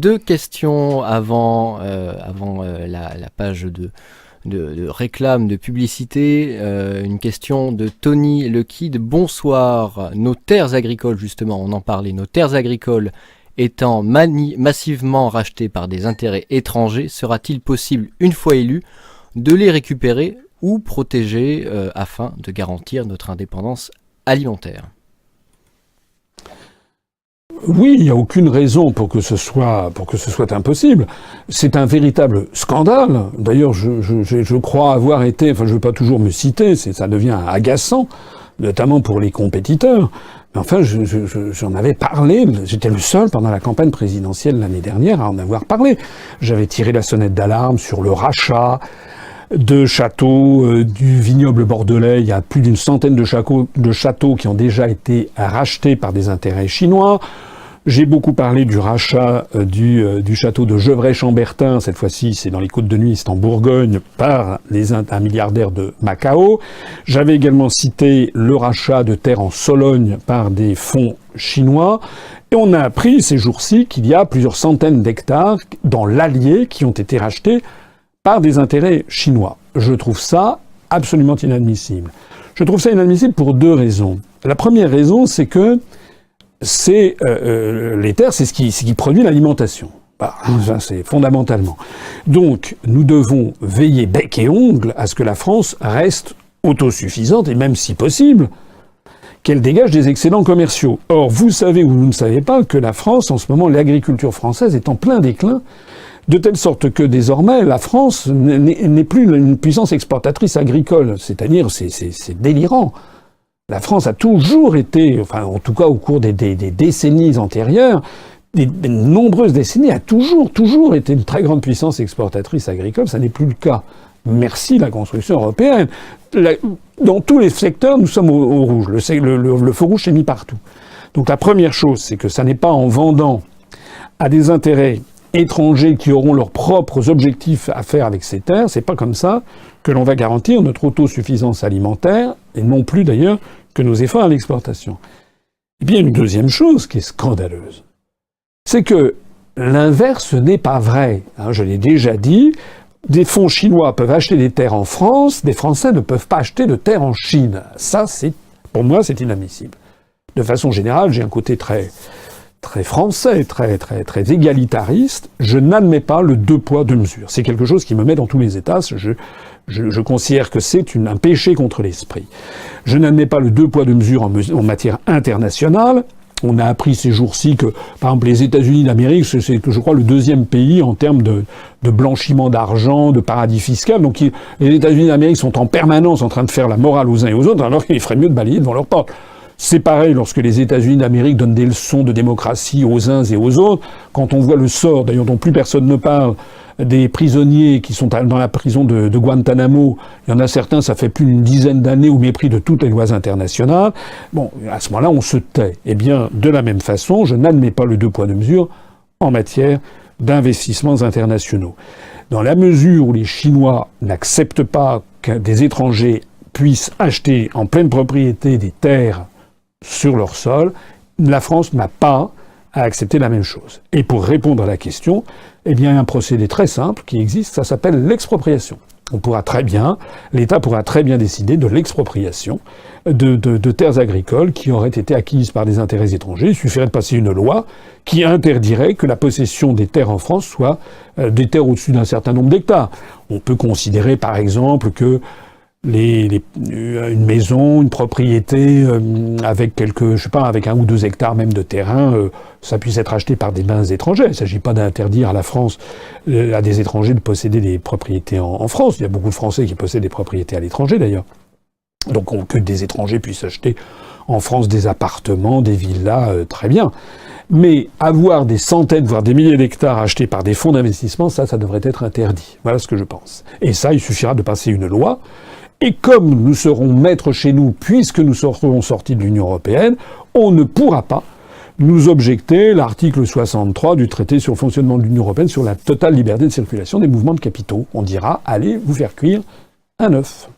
Deux questions avant la page de réclame, de publicité. Une question de Tony Le Kid. Bonsoir. Nos terres agricoles, justement, on en parlait, nos terres agricoles étant massivement rachetées par des intérêts étrangers, sera-t-il possible, une fois élus, de les récupérer ou protéger afin de garantir notre indépendance alimentaire ? Oui, il n'y a aucune raison pour que ce soit impossible. C'est un véritable scandale. D'ailleurs, je crois avoir été, enfin, je ne veux pas toujours me citer, ça devient agaçant, notamment pour les compétiteurs. Mais enfin, j'en avais parlé. J'étais le seul pendant la campagne présidentielle l'année dernière à en avoir parlé. J'avais tiré la sonnette d'alarme sur le rachat de châteaux du vignoble bordelais. Il y a plus d'une centaine de châteaux qui ont déjà été rachetés par des intérêts chinois. J'ai beaucoup parlé du rachat du château de Gevrey-Chambertin. Cette fois-ci, c'est dans les Côtes de Nuits, c'est en Bourgogne, par un milliardaire de Macao. J'avais également cité le rachat de terres en Sologne par des fonds chinois. Et on a appris ces jours-ci qu'il y a plusieurs centaines d'hectares dans l'Allier qui ont été rachetés par des intérêts chinois. Je trouve ça absolument inadmissible. Je trouve ça inadmissible pour deux raisons. La première raison, c'est que les terres, c'est ce qui produit l'alimentation. Bah, ça, c'est fondamentalement. Donc, nous devons veiller bec et ongle à ce que la France reste autosuffisante et même, si possible, qu'elle dégage des excédents commerciaux. Or, vous savez ou vous ne savez pas que la France, en ce moment, l'agriculture française est en plein déclin, de telle sorte que désormais, la France n'est plus une puissance exportatrice agricole. C'est-à-dire, c'est délirant. La France a toujours été, enfin en tout cas au cours des décennies antérieures, des nombreuses décennies, a toujours été une très grande puissance exportatrice agricole. Ça n'est plus le cas. Merci la construction européenne. Dans tous les secteurs, nous sommes au rouge. Le feu rouge s'est mis partout. Donc la première chose, c'est que ça n'est pas en vendant à des intérêts étrangers qui auront leurs propres objectifs à faire avec ces terres, c'est pas comme ça que l'on va garantir notre autosuffisance alimentaire, et non plus d'ailleurs que nos efforts à l'exportation. Et bien une deuxième chose qui est scandaleuse, c'est que l'inverse n'est pas vrai. Je l'ai déjà dit, des fonds chinois peuvent acheter des terres en France, des Français ne peuvent pas acheter de terres en Chine. Ça, pour moi, c'est inadmissible. De façon générale, j'ai un côté très français, très égalitariste. Je n'admets pas le deux poids, deux mesures. C'est quelque chose qui me met dans tous les états. Je considère que c'est un péché contre l'esprit. Je n'admets pas le deux poids, deux mesures en matière internationale. On a appris ces jours-ci que, par exemple, les États-Unis d'Amérique, c'est, je crois, le deuxième pays en termes de blanchiment d'argent, de paradis fiscal. Donc, les États-Unis d'Amérique sont en permanence en train de faire la morale aux uns et aux autres, alors qu'il ferait mieux de balayer devant leur porte. C'est pareil lorsque les États-Unis d'Amérique donnent des leçons de démocratie aux uns et aux autres. Quand on voit le sort, d'ailleurs dont plus personne ne parle, des prisonniers qui sont dans la prison de Guantanamo, il y en a certains, ça fait plus d'une dizaine d'années au mépris de toutes les lois internationales. Bon, à ce moment-là, on se tait. Eh bien, de la même façon, je n'admets pas le deux poids, deux mesures en matière d'investissements internationaux. Dans la mesure où les Chinois n'acceptent pas que des étrangers puissent acheter en pleine propriété des terres sur leur sol, la France n'a pas à accepter la même chose. Et pour répondre à la question, eh bien, il y a un procédé très simple qui existe, ça s'appelle l'expropriation. L'État pourra très bien décider de l'expropriation de terres agricoles qui auraient été acquises par des intérêts étrangers. Il suffirait de passer une loi qui interdirait que la possession des terres en France soit des terres au-dessus d'un certain nombre d'hectares. On peut considérer, par exemple, que une maison, une propriété avec avec 1 ou 2 hectares même de terrain, ça puisse être acheté par des mains étrangères. Il ne s'agit pas d'interdire à la France, à des étrangers de posséder des propriétés en France. Il y a beaucoup de Français qui possèdent des propriétés à l'étranger d'ailleurs. Donc que des étrangers puissent acheter en France des appartements, des villas, très bien. Mais avoir des centaines, voire des milliers d'hectares achetés par des fonds d'investissement, ça devrait être interdit. Voilà ce que je pense. Et ça, il suffira de passer une loi. Et comme nous serons maîtres chez nous, puisque nous serons sortis de l'Union européenne, on ne pourra pas nous objecter l'article 63 du traité sur le fonctionnement de l'Union européenne sur la totale liberté de circulation des mouvements de capitaux. On dira, allez vous faire cuire un œuf.